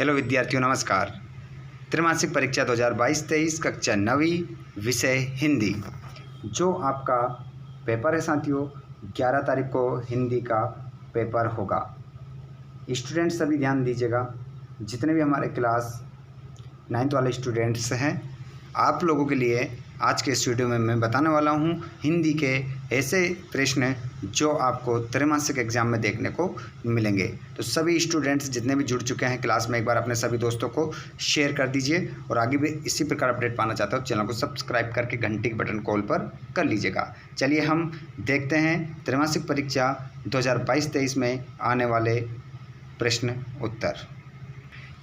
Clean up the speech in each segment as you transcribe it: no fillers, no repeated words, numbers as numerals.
Hello विद्यार्थियों, नमस्कार। त्रैमासिक परीक्षा 2022-23 कक्षा 9वीं, विषय हिंदी। जो आपका पेपर है साथियों, 11 तारीख को हिंदी का पेपर होगा। स्टूडेंट सभी ध्यान दीजिएगा, जितने भी हमारे क्लास 9th वाले स्टूडेंट्स हैं, आप लोगों के लिए आज के इस वीडियो में मैं बताने वाला हूं हिंदी के ऐसे प्रश्न जो आपको त्रैमासिक एग्जाम में देखने को मिलेंगे। तो सभी स्टूडेंट्स जितने भी जुड़ चुके हैं क्लास में, एक बार अपने सभी दोस्तों को शेयर कर दीजिए और आगे भी इसी प्रकार अपडेट पाना चाहते हो चैनल को सब्सक्राइब करके घंटी के बटन कॉल पर कर लीजिएगा। चलिए हम देखते हैं त्रैमासिक परीक्षा 2022-23 में आने वाले प्रश्न उत्तर।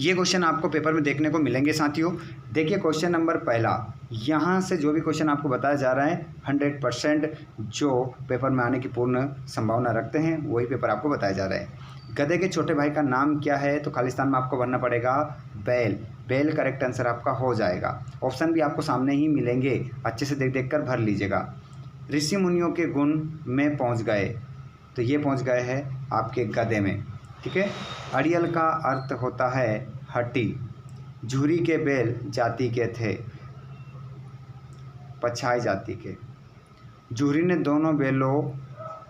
ये क्वेश्चन आपको पेपर में देखने को मिलेंगे साथियों। देखिए क्वेश्चन नंबर पहला, यहाँ से जो भी क्वेश्चन आपको बताया जा रहा है 100% जो पेपर में आने की पूर्ण संभावना रखते हैं वही पेपर आपको बताया जा रहा है। गधे के छोटे भाई का नाम क्या है? तो खालिस्तान में आपको भरना पड़ेगा बैल। बैल करेक्ट आंसर आपका हो जाएगा। ऑप्शन भी आपको सामने ही मिलेंगे, अच्छे से देख देख कर भर लीजिएगा। ऋषि मुनियों के गुण में पहुँच गए, तो ये पहुँच गए हैं आपके गधे में, ठीक है। अड़ियल का अर्थ होता है हड्डी। झूरी के बैल जाति के थे, पछाई जाति के। झूरी ने दोनों बैलों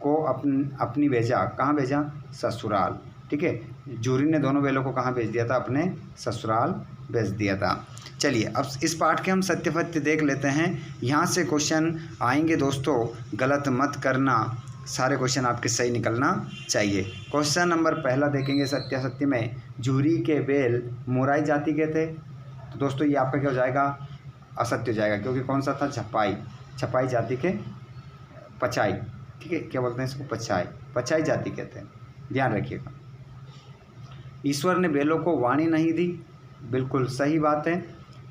को अपनी भेजा, कहाँ भेजा? ससुराल, ठीक है। झूरी ने दोनों बैलों को कहाँ भेज दिया था? अपने ससुराल भेज दिया था। चलिए अब इस पाठ के हम सत्य देख लेते हैं। यहाँ से क्वेश्चन आएंगे दोस्तों, गलत मत करना, सारे क्वेश्चन आपके सही निकलना चाहिए। क्वेश्चन नंबर पहला देखेंगे सत्य में, झूरी के बैल मुराई जाति के थे। तो दोस्तों ये आपका क्या हो जाएगा? असत्य हो जाएगा, क्योंकि कौन सा था? छपाई जाति के पछाई, ठीक है। क्या बोलते हैं इसको? पछाई जाति के थे, ध्यान रखिएगा। ईश्वर ने बैलों को वाणी नहीं दी, बिल्कुल सही बात है।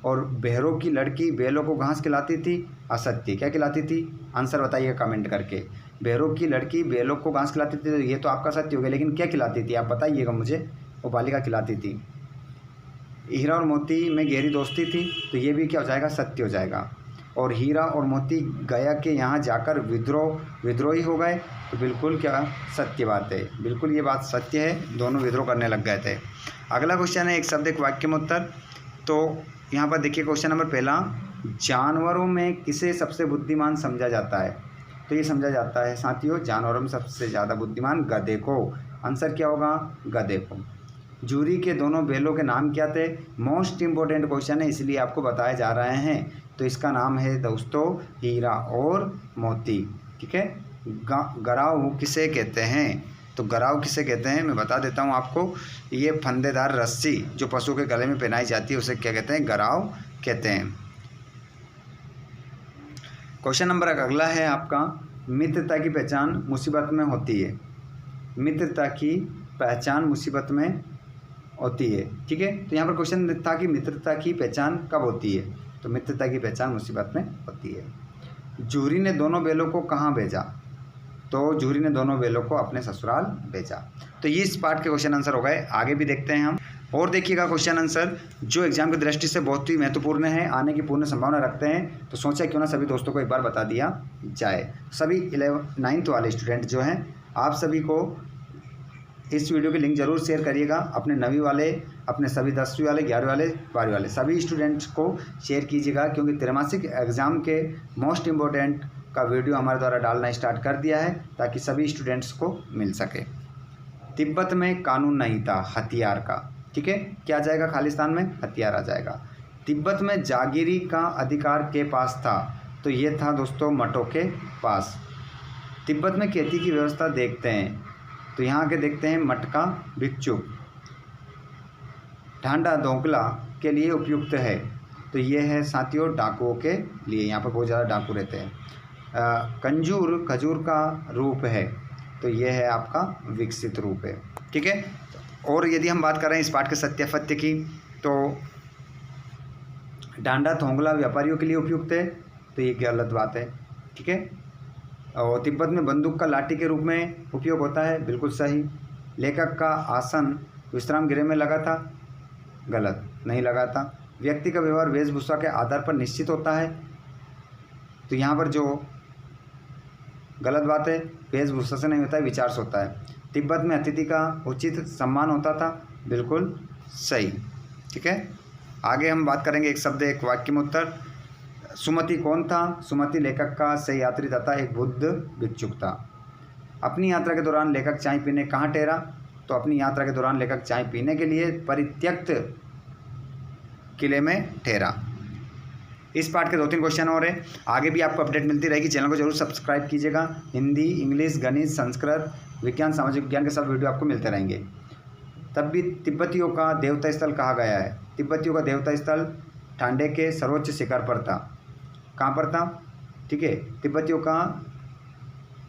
और बहरों की लड़की बैलों को घास खिलाती थी, असत्य। क्या खिलाती थी? आंसर बताइए कमेंट करके। बहरों की लड़की बैलों को घास खिलाती थी, तो ये तो आपका सत्य हो गया, लेकिन क्या खिलाती थी आप बताइएगा मुझे। वो बालिका खिलाती थी। हीरा और मोती में गहरी दोस्ती थी, तो ये भी क्या हो जाएगा? सत्य हो जाएगा। और हीरा और मोती गया के यहाँ जाकर विद्रोही हो गए, तो बिल्कुल क्या सत्य बात है, बिल्कुल ये बात सत्य है, दोनों विद्रोह करने लग गए थे। अगला क्वेश्चन है एक शब्द एक वाक्य में उत्तर। तो यहाँ पर देखिए क्वेश्चन नंबर पहला, जानवरों में किसे सबसे बुद्धिमान समझा जाता है? तो ये समझा जाता है साथियों, जानवरों में सबसे ज़्यादा बुद्धिमान गधे को। आंसर क्या होगा? गधे को। झूरी के दोनों बैलों के नाम क्या थे? मोस्ट इम्पोर्टेंट क्वेश्चन है, इसलिए आपको बताए जा रहे हैं। तो इसका नाम है दोस्तों हीरा और मोती, ठीक है। गराव किसे कहते हैं? तो गराव किसे कहते हैं मैं बता देता हूँ आपको। ये फंदेदार रस्सी जो पशु के गले में पहनाई जाती है उसे क्या कहते हैं? गराव कहते हैं। क्वेश्चन नंबर अगला है आपका, मित्रता की पहचान मुसीबत में होती है। मित्रता की पहचान मुसीबत में होती है, ठीक है। तो यहाँ पर क्वेश्चन था कि मित्रता की पहचान कब होती है? तो मित्रता की पहचान मुसीबत में होती है। झूरी ने दोनों बैलों को कहाँ भेजा? तो झूरी ने दोनों बैलों को अपने ससुराल भेजा। तो ये इस पार्ट के क्वेश्चन आंसर हो गए। आगे भी देखते हैं हम, और देखिएगा क्वेश्चन आंसर जो एग्जाम की दृष्टि से बहुत ही महत्वपूर्ण है, आने की पूर्ण संभावना रखते हैं। तो सोचा क्यों ना सभी दोस्तों को एक बार बता दिया जाए। सभी 9th वाले स्टूडेंट जो हैं, आप सभी को इस वीडियो की लिंक जरूर शेयर करिएगा। अपने 9वीं वाले, अपने सभी 10वीं वाले, 11वीं वाले, 12वीं वाले सभी स्टूडेंट्स को शेयर कीजिएगा, क्योंकि त्रैमासिक एग्जाम के मोस्ट इम्पोर्टेंट का वीडियो हमारे द्वारा डालना स्टार्ट कर दिया है, ताकि सभी स्टूडेंट्स को मिल सके। तिब्बत में कानून नहीं था हथियार का, ठीक है। क्या आ जाएगा? खालिस्तान में हथियार आ जाएगा। तिब्बत में जागीरी का अधिकार के पास था, तो ये था दोस्तों मठों के पास। तिब्बत में खेती की व्यवस्था देखते हैं, तो यहाँ के देखते हैं मठ का भिक्षुक। ढांडा दोगला के लिए उपयुक्त है, तो ये है साथियों डाकुओं के लिए, यहाँ पर बहुत ज़्यादा डाकू रहते हैं। कंजूर खजूर का रूप है, तो ये है आपका विकसित रूप है, ठीक है। और यदि हम बात कर रहे हैं इस पाठ के सत्य की, तो डांडा थोंगला व्यापारियों के लिए उपयुक्त है, तो ये गलत बात है, ठीक है। और तिब्बत में बंदूक का लाठी के रूप में उपयोग होता है, बिल्कुल सही। लेखक का आसन विश्राम गृह में लगा था, गलत, नहीं लगा था। व्यक्ति का व्यवहार वेशभूषा के आधार पर निश्चित होता है, तो यहाँ पर जो गलत बात है, वेशभूषा से नहीं होता है, विचार से होता है। तिब्बत में अतिथि का उचित सम्मान होता था, बिल्कुल सही। ठीक है, आगे हम बात करेंगे एक शब्द एक वाक्य में उत्तर। सुमति कौन था? सुमति लेखक का सही यात्री तथा एक बुद्ध भिक्षुक था। अपनी यात्रा के दौरान लेखक चाय पीने कहाँ ठहरा? तो अपनी यात्रा के दौरान लेखक चाय पीने के लिए परित्यक्त किले में ठहरा। इस पार्ट के 2-3 क्वेश्चन और हैं। आगे भी आपको अपडेट मिलती रहेगी, चैनल को जरूर सब्सक्राइब कीजिएगा। हिंदी, इंग्लिश, गणित, संस्कृत, विज्ञान, सामाजिक विज्ञान के सब वीडियो आपको मिलते रहेंगे। तब भी तिब्बतियों का देवता स्थल कहा गया है? तिब्बतियों का देवता स्थल ठांडे के सर्वोच्च शिखर पर था। कहाँ पर था? ठीक है, तिब्बतियों का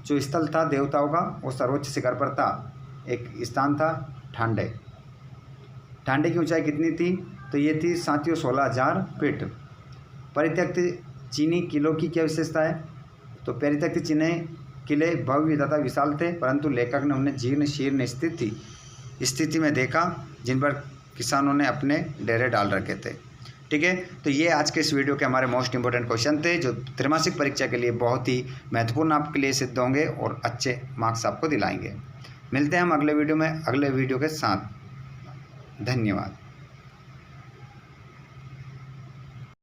जो स्थल था देवताओं का वो सर्वोच्च शिखर पर था। एक स्थान था ठांडे। ठांडे की ऊंचाई कितनी थी? तो ये थी साथियों 16,000 फीट। परित्यक्त चीनी किलों की क्या विशेषता है? तो परित्यक्त चीनी किले भव्य तथा विशाल थे, परंतु लेखक ने उन्हें जीर्ण शीर्ण स्थिति में देखा, जिन पर किसानों ने अपने डेरे डाल रखे थे। ठीक है, तो ये आज के इस वीडियो के हमारे मोस्ट इंपॉर्टेंट क्वेश्चन थे, जो त्रैमासिक परीक्षा के लिए बहुत ही महत्वपूर्ण आपके लिए सिद्ध होंगे और अच्छे मार्क्स आपको दिलाएंगे। मिलते हैं हम अगले वीडियो में अगले वीडियो के साथ। धन्यवाद।